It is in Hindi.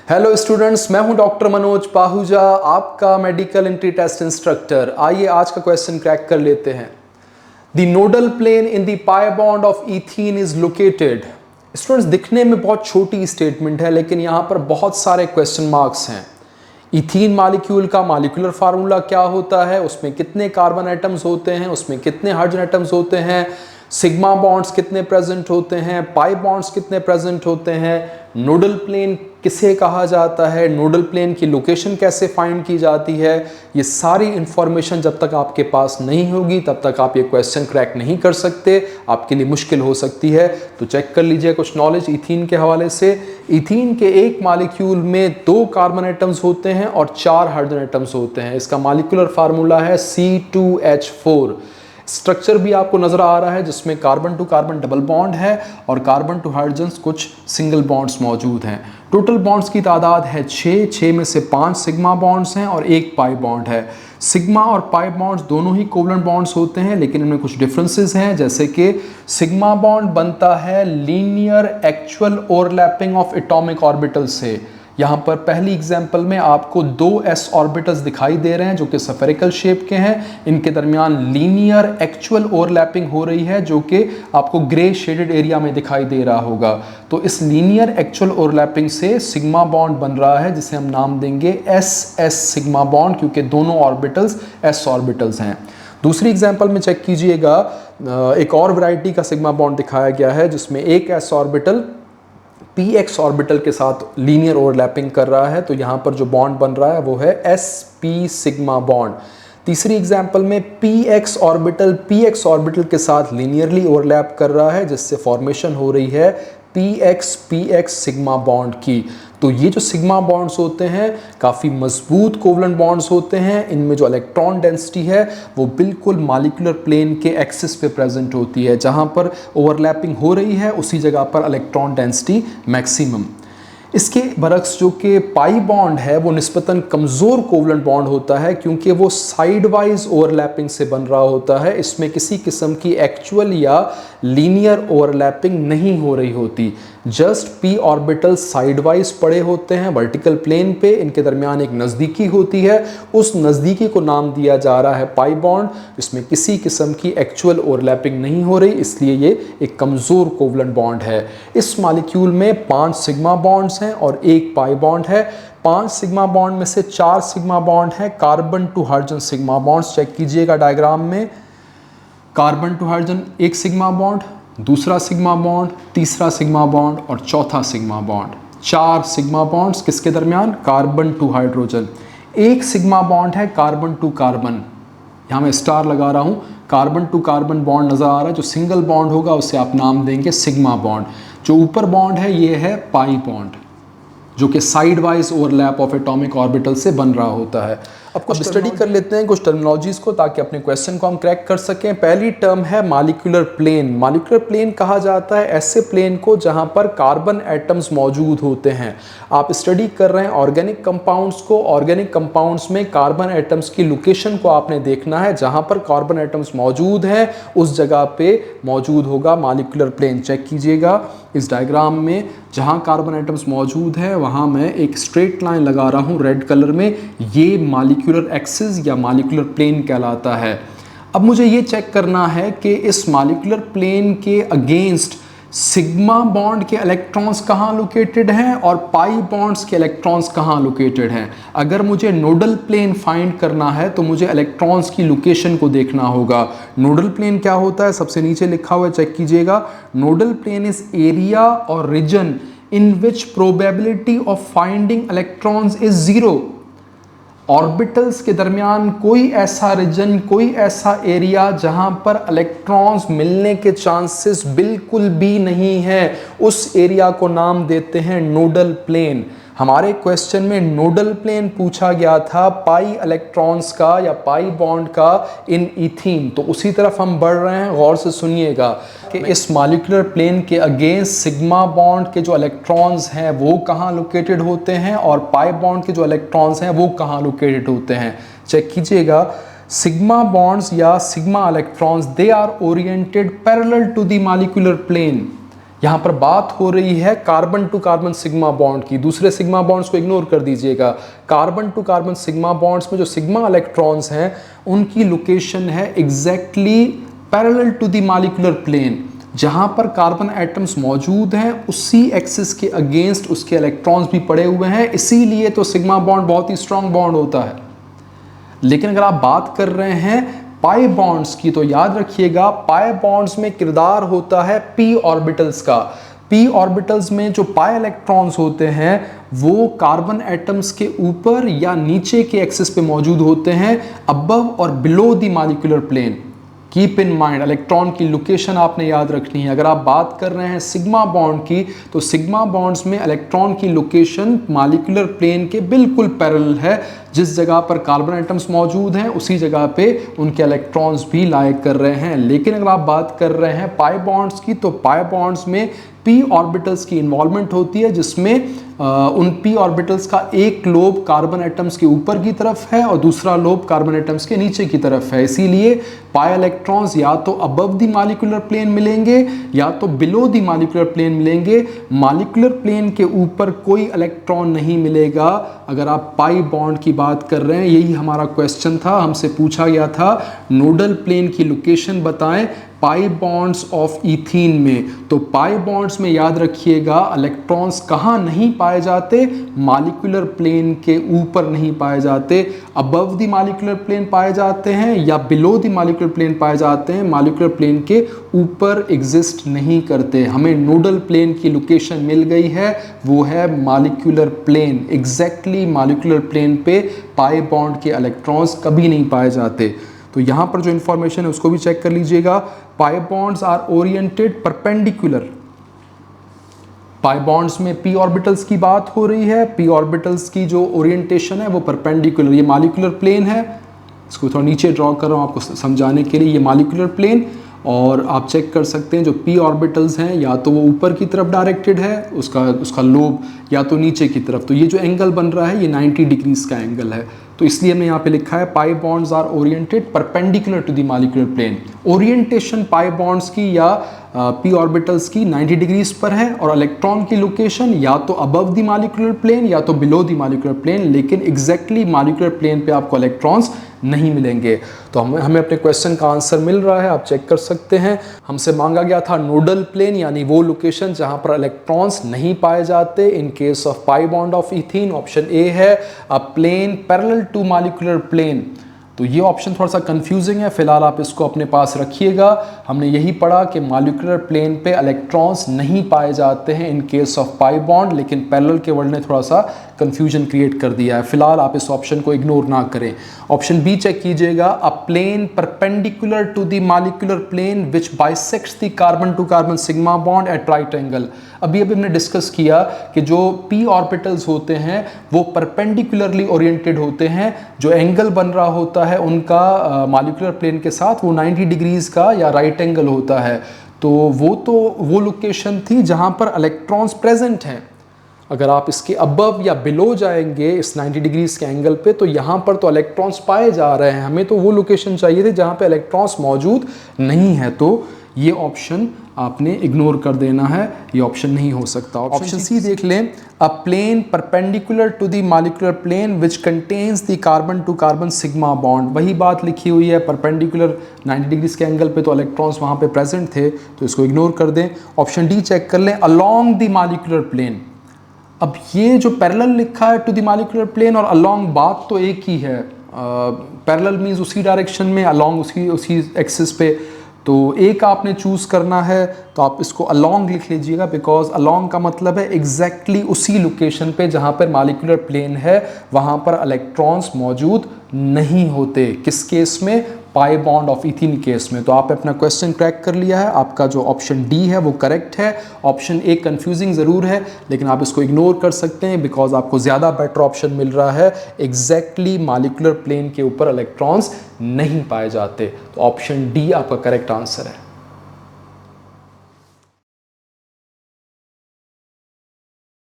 हेलो स्टूडेंट्स, मैं हूं डॉक्टर मनोज पाहुजा, आपका मेडिकल एंट्री टेस्ट इंस्ट्रक्टर। आइए आज का क्वेश्चन क्रैक कर लेते हैं। The nodal plane in the pi bond of ethene is located. Students, दिखने में बहुत छोटी स्टेटमेंट है लेकिन यहां पर बहुत सारे क्वेश्चन मार्क्स हैं। इथीन मॉलिक्यूल का मॉलिक्यूलर फार्मूला क्या होता है, उसमें कितने कार्बन एटम्स होते हैं, उसमें कितने हाइड्रोजन एटम्स होते हैं, सिग्मा बॉन्ड्स कितने प्रेजेंट होते हैं, पाई बॉन्ड्स कितने प्रेजेंट होते हैं, नोडल प्लेन किसे कहा जाता है, नोडल प्लेन की लोकेशन कैसे फाइंड की जाती है। ये सारी इंफॉर्मेशन जब तक आपके पास नहीं होगी तब तक आप ये क्वेश्चन क्रैक नहीं कर सकते, आपके लिए मुश्किल हो सकती है। तो चेक कर लीजिए कुछ नॉलेज इथीन के हवाले से। इथीन के एक मॉलिक्यूल में 2 कार्बन एटम्स होते हैं और 4 हाइड्रोजन एटम्स होते हैं। इसका मॉलिक्यूलर फार्मूला है C2H4। स्ट्रक्चर भी आपको नजर आ रहा है जिसमें carbon to carbon double bond है और कार्बन टू हाइड्रोजन कुछ सिंगल बॉन्ड्स मौजूद हैं। टोटल बॉन्ड्स की तादाद है 6 में से 5 सिग्मा बॉन्ड्स हैं और 1 पाई बॉन्ड है। सिग्मा और पाई बॉन्ड्स दोनों ही कोवलेंट बॉन्ड्स होते हैं लेकिन इनमें कुछ डिफरेंसेस हैं, जैसे कि सिग्मा बॉन्ड बनता है linear actual overlapping of atomic orbital से। यहाँ पर पहली एग्जाम्पल में आपको 2 s ऑर्बिटल्स दिखाई दे रहे हैं जो कि स्फेरिकल शेप के हैं। इनके दरमियान लीनियर एक्चुअल ओवरलैपिंग हो रही है जो कि आपको ग्रे शेडेड एरिया में दिखाई दे रहा होगा। तो इस लीनियर एक्चुअल ओवरलैपिंग से सिग्मा बॉन्ड बन रहा है जिसे हम नाम देंगे SS सिग्मा बॉन्ड, क्योंकि दोनों ऑर्बिटल्स s ऑर्बिटल्स हैं। दूसरी एग्जाम्पल में चेक कीजिएगा, एक और वैरायटी का सिग्मा बॉन्ड दिखाया गया है जिसमें एक s ऑर्बिटल px ऑर्बिटल के साथ लीनियर ओवरलैपिंग कर रहा है। तो यहाँ पर जो बॉन्ड बन रहा है वो है sp सिग्मा बॉन्ड। तीसरी एग्जांपल में px ऑर्बिटल के साथ लीनियरली ओवरलैप कर रहा है जिससे फॉर्मेशन हो रही है px सिग्मा बॉन्ड की। तो ये जो सिग्मा बॉन्ड्स होते हैं काफ़ी मजबूत कोवलेंट बॉन्ड्स होते हैं। इनमें जो इलेक्ट्रॉन डेंसिटी है वो बिल्कुल मॉलिक्यूलर प्लेन के एक्सिस पे प्रेजेंट होती है। जहाँ पर ओवरलैपिंग हो रही है उसी जगह पर इलेक्ट्रॉन डेंसिटी मैक्सिमम। इसके बरक्स जो कि पाई बॉन्ड है वो निस्बतन कमज़ोर कोवलेंट बॉन्ड होता है क्योंकि वो साइड वाइज ओवरलैपिंग से बन रहा होता है। इसमें किसी किस्म की एक्चुअल या लीनियर ओवरलैपिंग नहीं हो रही होती। Just p orbital side wise पड़े होते हैं वर्टिकल प्लेन पे, इनके दरमियान एक नज़दीकी होती है, उस नज़दीकी को नाम दिया जा रहा है पाई बॉन्ड। इसमें किसी किस्म की एक्चुअल ओवरलैपिंग नहीं हो रही, इसलिए ये एक कमज़ोर कोवलेंट बॉन्ड है। इस मॉलिक्यूल में 5 सिग्मा बॉन्ड्स हैं और 1 पाई बॉन्ड है। 5 सिग्मा बॉन्ड में से 4 सिग्मा बॉन्ड है carbon to hydrogen sigma bonds. Check कीजिएगा डायग्राम में, कार्बन टू हाइड्रोजन एक सिग्मा बॉन्ड, दूसरा सिग्मा बॉन्ड, तीसरा सिग्मा बॉन्ड और चौथा सिग्मा बॉन्ड। 4 सिग्मा बॉन्ड्स किसके दरमियान, कार्बन टू हाइड्रोजन। एक सिग्मा बॉन्ड है कार्बन टू कार्बन, यहाँ मैं स्टार लगा रहा हूँ, कार्बन टू कार्बन बॉन्ड नज़र आ रहा है। जो सिंगल बॉन्ड होगा उसे आप नाम देंगे सिग्मा बॉन्ड। जो ऊपर बॉन्ड है ये है पाई बॉन्ड जो कि side wise overlap of atomic orbital से बन रहा होता है। अब कुछ स्टडी कर लेते हैं कुछ टर्मिनोलॉजीज को ताकि अपने क्वेश्चन को हम क्रैक कर सकें। पहली टर्म है मॉलिक्यूलर प्लेन। मॉलिक्यूलर प्लेन कहा जाता है ऐसे प्लेन को जहां पर कार्बन एटम्स मौजूद होते हैं। आप स्टडी कर रहे हैं ऑर्गेनिक कंपाउंड्स को, ऑर्गेनिक कंपाउंड्स में कार्बन एटम्स की लोकेशन को आपने देखना है। जहां पर कार्बन एटम्स मौजूद हैं उस जगह पे मौजूद होगा मॉलिक्यूलर प्लेन। चेक कीजिएगा इस डायग्राम में, जहां कार्बन एटम्स मौजूद है वहां मैं एक स्ट्रेट लाइन लगा रहा हूं रेड कलर में, ये मॉलिक्यूलर एक्सिस या मॉलिक्यूलर प्लेन कहलाता है। अब मुझे ये चेक करना है कि इस मॉलिक्यूलर प्लेन के अगेंस्ट सिग्मा बॉन्ड के इलेक्ट्रॉन्स कहाँ लोकेटेड हैं और पाई बॉन्ड्स के इलेक्ट्रॉन्स कहाँ लोकेटेड हैं। अगर मुझे नोडल प्लेन फाइंड करना है तो मुझे इलेक्ट्रॉन्स की लोकेशन को देखना होगा। नोडल प्लेन क्या होता है, सबसे नीचे लिखा हुआ है, चेक कीजिएगा। नोडल प्लेन इज एरिया और region in which probability of finding electrons is 0। Orbitals के दरमियान कोई ऐसा रीजन, कोई ऐसा एरिया जहां पर इलेक्ट्रॉन्स मिलने के चांसेस बिल्कुल भी नहीं है, उस एरिया को नाम देते हैं नोडल प्लेन। हमारे क्वेश्चन में नोडल प्लेन पूछा गया था पाई इलेक्ट्रॉन्स का या पाई बॉन्ड का इन इथीन। तो उसी तरफ हम बढ़ रहे हैं, गौर से सुनिएगा कि इस मॉलिक्यूलर प्लेन के अगेंस्ट सिग्मा बॉन्ड के जो इलेक्ट्रॉन्स हैं वो कहाँ लोकेटेड होते हैं और पाई बॉन्ड के जो इलेक्ट्रॉन्स हैं वो कहाँ लोकेटेड होते हैं। चेक कीजिएगा, सिग्मा बॉन्ड्स या sigma electrons they are oriented parallel to the molecular plane. यहाँ पर बात हो रही है carbon to carbon sigma bond की। दूसरे सिग्मा बॉन्ड्स को इग्नोर कर दीजिएगा। Carbon to carbon sigma bonds में जो सिग्मा इलेक्ट्रॉन्स हैं उनकी लोकेशन है exactly parallel to the molecular plane. जहाँ पर कार्बन एटम्स मौजूद हैं उसी एक्सिस के अगेंस्ट उसके इलेक्ट्रॉन्स भी पड़े हुए हैं, इसीलिए तो सिग्मा बॉन्ड बहुत ही स्ट्रांग बॉन्ड होता है। लेकिन अगर आप बात कर रहे हैं पाई बॉन्ड्स की तो याद रखिएगा पाई बॉन्ड्स में किरदार होता है पी ऑर्बिटल्स का। पी ऑर्बिटल्स में जो पाई इलेक्ट्रॉन्स होते हैं वो कार्बन एटम्स के ऊपर या नीचे के एक्सिस पे मौजूद होते हैं, अबव और below the molecular plane. Keep in mind electron की लोकेशन आपने याद रखनी है। अगर आप बात कर रहे हैं सिग्मा बॉन्ड की तो सिग्मा बॉन्ड्स में इलेक्ट्रॉन की लोकेशन मॉलिक्यूलर प्लेन के बिल्कुल पैरेलल है। जिस जगह पर कार्बन एटम्स मौजूद हैं उसी जगह पे उनके इलेक्ट्रॉन्स भी लाई कर रहे हैं। लेकिन अगर आप बात कर रहे हैं पाई बॉन्ड्स की तो पाई बॉन्ड्स में पी ऑर्बिटल्स की इन्वॉल्वमेंट होती है, जिसमें उन पी ऑर्बिटल्स का एक लोब कार्बन एटम्स के ऊपर की तरफ है और दूसरा लोब कार्बन एटम्स के नीचे की तरफ है। इसीलिए पाई इलेक्ट्रॉन्स या तो अबव द मॉलिक्यूलर प्लेन मिलेंगे या तो बिलो द मॉलिक्यूलर प्लेन मिलेंगे। मॉलिक्यूलर प्लेन के ऊपर कोई इलेक्ट्रॉन नहीं मिलेगा अगर आप पाई बॉन्ड की बात कर रहे हैं। यही हमारा क्वेश्चन था, हमसे पूछा गया था नोडल प्लेन की लोकेशन बताएं पाई बॉन्ड्स ऑफ इथीन में। तो पाई बॉन्ड्स में याद रखिएगा इलेक्ट्रॉन्स कहाँ नहीं पाए जाते, मॉलिक्यूलर प्लेन के ऊपर नहीं पाए जाते, अबव द मॉलिक्यूलर प्लेन पाए जाते हैं या बिलो द मॉलिक्यूलर प्लेन पाए जाते हैं, मॉलिक्यूलर प्लेन के ऊपर एग्जिस्ट नहीं करते। हमें नोडल प्लेन की लोकेशन मिल गई है, वो है molecular plane. Exactly molecular plane पे पाई बॉन्ड के इलेक्ट्रॉन्स कभी नहीं पाए जाते। तो यहाँ पर जो इन्फॉर्मेशन है उसको भी चेक कर लीजिएगा। Pi bonds are oriented perpendicular. Pi bonds में पी ऑर्बिटल्स की बात हो रही है, पी ऑर्बिटल्स की जो ओरिएंटेशन है वो परपेंडिकुलर। ये मॉलिक्यूलर प्लेन है, इसको थोड़ा नीचे ड्रॉ कर रहा हूँ आपको समझाने के लिए। ये मॉलिक्यूलर प्लेन और आप चेक कर सकते हैं जो पी ऑर्बिटल्स हैं या तो वो ऊपर की तरफ डायरेक्टेड है, उसका लोब, या तो नीचे की तरफ। तो ये जो एंगल बन रहा है ये 90 डिग्रीज का एंगल है। तो इसलिए हमने यहाँ पे लिखा है pi bonds are oriented perpendicular to the molecular plane. Orientation pi bonds की या पी ऑर्बिटल्स की 90 डिग्रीज पर है और इलेक्ट्रॉन की लोकेशन या तो अबव द मॉलिक्यूलर प्लेन या तो बिलो द मॉलिक्यूलर प्लेन, लेकिन एग्जैक्टली मॉलिक्यूलर प्लेन पे आपको इलेक्ट्रॉन्स नहीं मिलेंगे। तो हमें अपने क्वेश्चन का आंसर मिल रहा है, आप चेक कर सकते हैं। हमसे मांगा गया था नोडल प्लेन यानी वो लोकेशन जहां पर इलेक्ट्रॉन्स नहीं पाए जाते in case of pi bond of ethene. Option A है a plane parallel to molecular plane. तो ये ऑप्शन थोड़ा सा कंफ्यूजिंग है, फिलहाल आप इसको अपने पास रखिएगा। हमने यही पढ़ा कि मॉलिक्यूलर प्लेन पे इलेक्ट्रॉन्स नहीं पाए जाते हैं इन केस ऑफ पाई बॉन्ड, लेकिन पैरेलल के वर्ड ने थोड़ा सा कंफ्यूजन क्रिएट कर दिया है। फिलहाल आप इस ऑप्शन को इग्नोर ना करें। ऑप्शन बी चेक कीजिएगा, a plane perpendicular to the molecular plane which bisects the carbon to carbon sigma bond at right angle. अभी हमने डिस्कस किया कि जो पी ऑर्बिटल्स होते हैं वो परपेंडिकुलरली ओरिएंटेड होते हैं, जो एंगल बन रहा होता है उनका मॉलिक्यूलर प्लेन के साथ वो 90 डिग्रीज का या राइट एंगल होता है। तो वो लोकेशन थी जहां पर इलेक्ट्रॉन्स प्रेजेंट हैं। अगर आप इसके अबव या बिलो जाएंगे इस 90 डिग्रीज के एंगल पे तो यहाँ पर तो इलेक्ट्रॉन्स पाए जा रहे हैं, हमें तो वो लोकेशन चाहिए थे जहाँ पे इलेक्ट्रॉन्स मौजूद नहीं है। तो ये ऑप्शन आपने इग्नोर कर देना है, ये ऑप्शन नहीं हो सकता। ऑप्शन सी देख लें, a plane perpendicular to the molecular plane which contains the carbon to carbon sigma bond. वही बात लिखी हुई है, परपेंडिकुलर 90 डिग्रीज के एंगल पे तो इलेक्ट्रॉन्स वहाँ पे प्रेजेंट थे, तो इसको इग्नोर कर दें। ऑप्शन डी चेक कर लें, अलोंग द मॉलिक्यूलर प्लेन। अब ये जो पैरेलल लिखा है टू द मॉलिक्यूलर प्लेन और अलोंग बात तो एक ही है। पैरेलल मीन्स उसी डायरेक्शन में, अलोंग उसी एक्सिस पे। तो एक आपने चूज करना है तो आप इसको अलोंग लिख लीजिएगा, बिकॉज अलोंग का मतलब है एग्जैक्टली उसी लोकेशन पे जहाँ पर मॉलिक्यूलर प्लेन है वहाँ पर इलेक्ट्रॉन्स मौजूद नहीं होते। किस केस में? पाई बॉन्ड ऑफ इथीन केस में। तो आपने अपना क्वेश्चन क्रैक कर लिया है, आपका जो ऑप्शन डी है वो करेक्ट है। ऑप्शन ए कंफ्यूजिंग ज़रूर है लेकिन आप इसको इग्नोर कर सकते हैं बिकॉज आपको ज़्यादा बेटर ऑप्शन मिल रहा है। एग्जैक्टली मॉलिक्यूलर प्लेन के ऊपर इलेक्ट्रॉन्स नहीं पाए जाते। तो ऑप्शन डी आपका करेक्ट आंसर है।